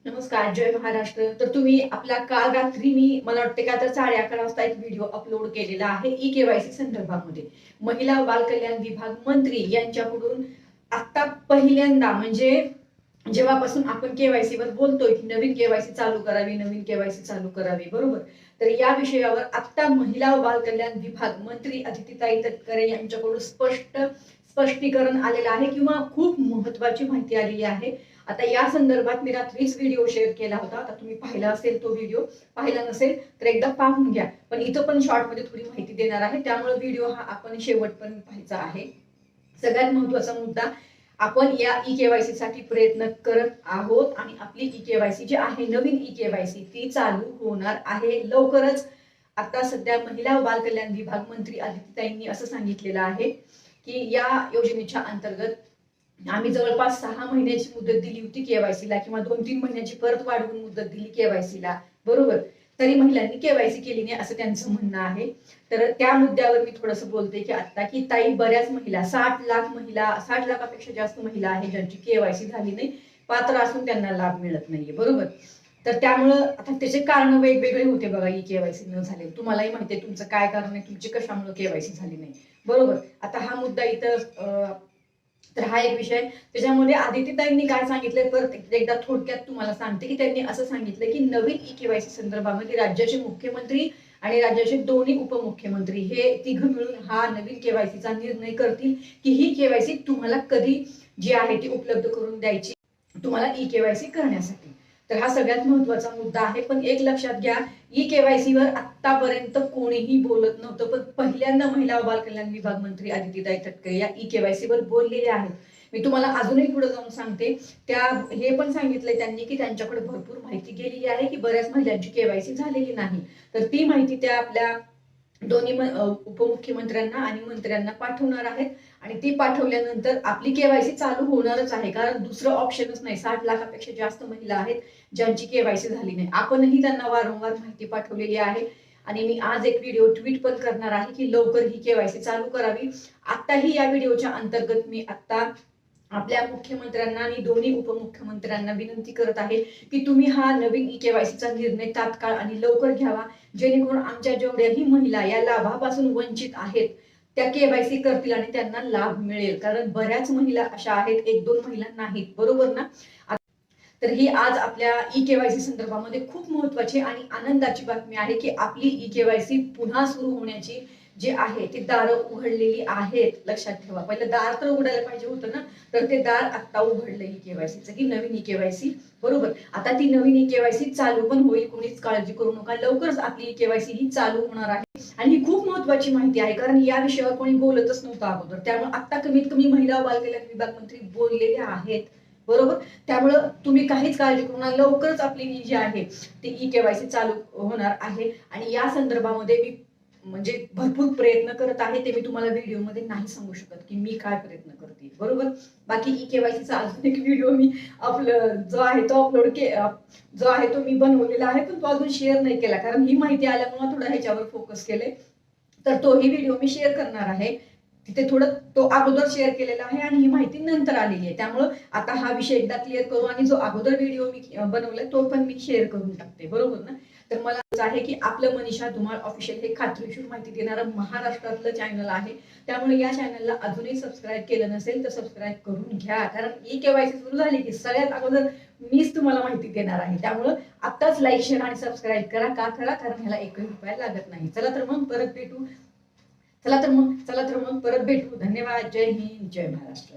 नमस्कार, जय महाराष्ट्र. तर तुम्ही आपल्या काल रात्री मला वाटते का आता 11:30 वाजता एक व्हिडिओ अपलोड केलेला आहे ई-केवायसी संदर्भामध्ये. महिला व बालकल्याण विभाग मंत्री यांच्याकडून आता पहिल्यांदा म्हणजे जेव्हापासून आपण केवायसी वर बोलतोय की नवीन केवायसी चालू करावी, नवीन केवायसी चालू करावी, बरोबर. तर या विषयावर आता महिला व बालकल्याण विभाग मंत्री अदितीताई तटकरे यांच्याकडून स्पष्टीकरण आलेलं आहे किंवा खूप महत्वाची माहिती आलेली आहे. आता या संदर्भात मी रात्रीच व्हिडिओ शेअर केला होता. आता तुम्ही पाहिला असेल तो व्हिडिओ, पाहिला नसेल तर एकदा पाहून घ्या. पण इथं पण शॉर्ट मध्ये थोडी माहिती देणार आहे, त्यामुळे व्हिडिओ हा आपण शेवटपर्यंत पाहायचा आहे. सगळ्यात महत्वाचा मुद्दा, आपण या ई केवायसी साठी प्रयत्न करत आहोत आणि आपली ई केवायसी जी आहे, नवीन ई केवायसी ती चालू होणार आहे लवकरच. आता सध्या महिला व बालकल्याण विभाग मंत्री अदितीताईंनी असं सांगितलेलं आहे की या योजनेच्या अंतर्गत आम्ही जवळपास 6 महिन्याची मुदत दिली होती केवायसीला किंवा 2-3 महिन्याची परत वाढवून मुदत दिली केवायसीला, बरोबर. तरी महिलांनी केवायसी केली नाही असं त्यांचं म्हणणं आहे. तर त्या मुद्द्यावर मी थोडंसं बोलते की आता की ताई बऱ्याच महिला 60 लाख महिला, 60 लाखापेक्षा जास्त महिला आहेत ज्यांची केवायसी झाली नाही, पात्र असून त्यांना लाभ मिळत नाहीये, बरोबर. तर त्यामुळं आता त्याचे कारण वेगवेगळे होते बघा ई केवायसी न झाले. तुम्हालाही माहिती आहे तुमचं काय कारण आहे, तुमची कशामुळे केवायसी झाली नाही, बरोबर. आता हा मुद्दा इथं तर हा एक विषय. त्याच्यामध्ये आदित्यताईंनी काय सांगितलंय परत एकदा थोडक्यात तुम्हाला सांगते की त्यांनी असं सांगितलं की नवीन ई केवायसी संदर्भामध्ये राज्याचे मुख्यमंत्री आणि राज्याचे दोन्ही उपमुख्यमंत्री हे तिघ मिळून हा नवीन केवायसीचा निर्णय करतील की ही केवायसी तुम्हाला कधी जी आहे ती उपलब्ध करून द्यायची तुम्हाला ई केवायसी करण्यासाठी. तर हा सगळ्यात महत्वाचा मुद्दा आहे. पण एक लक्षात घ्या, ई केवायसी वर आतापर्यंत कोणीही बोलत नव्हतं, पण पहिल्यांदा महिला व बालकल्याण विभाग मंत्री अदितीताई तटकरे या ई केवायसी वर बोललेले आहेत. मी तुम्हाला अजूनही पुढे जाऊन सांगते. त्या हे पण सांगितलंय त्यांनी की त्यांच्याकडे भरपूर माहिती गेलेली आहे की बऱ्याच महिलांची केवायसी झालेली नाही. तर ती माहिती त्या आपल्या दोन्ही उपमुख्यमंत्र्यांना आणि मंत्र्यांना पाठवणार आहेत आणि ती पाठवल्यानंतर आपली केवायसी चालू होणारच आहे. कारण दुसरं ऑप्शनच नाही. 60 लाखापेक्षा जास्त महिला आहेत ज्यांची केवायसी झाली नाही. आपणही त्यांना वारंवार माहिती पाठवलेली आहे आणि मी आज एक व्हिडिओ ट्विट पण करणार आहे की लवकर ही केवायसी चालू करावी. आताही या व्हिडिओच्या अंतर्गत मी आता आपल्या मुख्यमंत्र्यांना आणि दोन्ही उपमुख्यमंत्र्यांना विनंती करत आहे की तुम्ही हा नवीन ई केवायसीचा निर्णय तात्काळ आणि लवकर घ्यावा, जेणेकरून आमच्या जेवढ्याही महिला या लाभापासून वंचित आहेत त्या केवायसी करतील आणि त्यांना लाभ मिळेल. कारण बऱ्याच महिला अशा आहेत, 1-2 महिला नाहीत, बरोबर ना. तर ही आज आपल्या ई केवायसी संदर्भामध्ये खूप महत्वाची आणि आनंदाची बातमी आहे की आपली ई केवायसी पुन्हा सुरू होण्याची जे आहे ती दारं उघडलेली आहेत. लक्षात ठेवा, पहिलं दार तर उघडायला पाहिजे होतं ना, तर ते दार आता उघडलं ई केवायसीचं की नवीन ई केवायसी, बरोबर. आता ती नवीन ई केवायसी चालू पण होईल, कोणीच काळजी करू नका. लवकरच आपली ई केवायसी ही चालू होणार आहे आणि ही खूप महत्वाची माहिती आहे कारण या विषयावर कोणी बोलतच नव्हतं अगोदर. त्यामुळे आता कमीत कमी महिला व बालकल्याण विभाग मंत्री बोललेले आहेत, बरोबर. त्यामुळे तुम्ही काहीच काळजी करू नका. लवकरच आपली जी आहे ती ई केवायसी चालू होणार आहे आणि या संदर्भामध्ये मी म्हणजे भरपूर प्रयत्न करत आहे. ते मी तुम्हाला व्हिडिओमध्ये नाही सांगू शकत की मी काय प्रयत्न करते, बरोबर. बाकी ई केवायसीचा अजून एक व्हिडिओ मी जो आहे तो जो आहे तो मी बनवलेला आहे, पण तो अजून शेअर नाही केला कारण ही माहिती आल्यामुळे थोडं ह्याच्यावर फोकस केले. तर तोही व्हिडिओ मी शेअर करणार आहे. तिथे थोडं तो अगोदर शेअर केलेला आहे आणि ही माहिती नंतर आलेली आहे. त्यामुळे आता हा विषय एकदा क्लिअर करू आणि जो अगोदर व्हिडिओ मी बनवलाय तो पण मी शेअर करून टाकते, बरोबर ना. तर मला आहे की आपलं मनीषा धुमाळ ऑफिशियल हे खात्रीशीर माहिती देणारं महाराष्ट्रातलं चॅनल आहे. त्यामुळे या चॅनलला अजूनही सबस्क्राईब केलं नसेल तर सबस्क्राईब करून घ्या. कारण ई केवायसी सुरू झाली की सगळ्यात अगोदर मीच तुम्हाला माहिती देणार आहे. त्यामुळे आताच लाईक, शेअर आणि सबस्क्राईब करा. का करा? कारण ह्याला 1 रुपया लागत नाही. चला तर मग परत भेटू. चला तर मग परत भेटू. धन्यवाद. जय हिंद, जय महाराष्ट्र.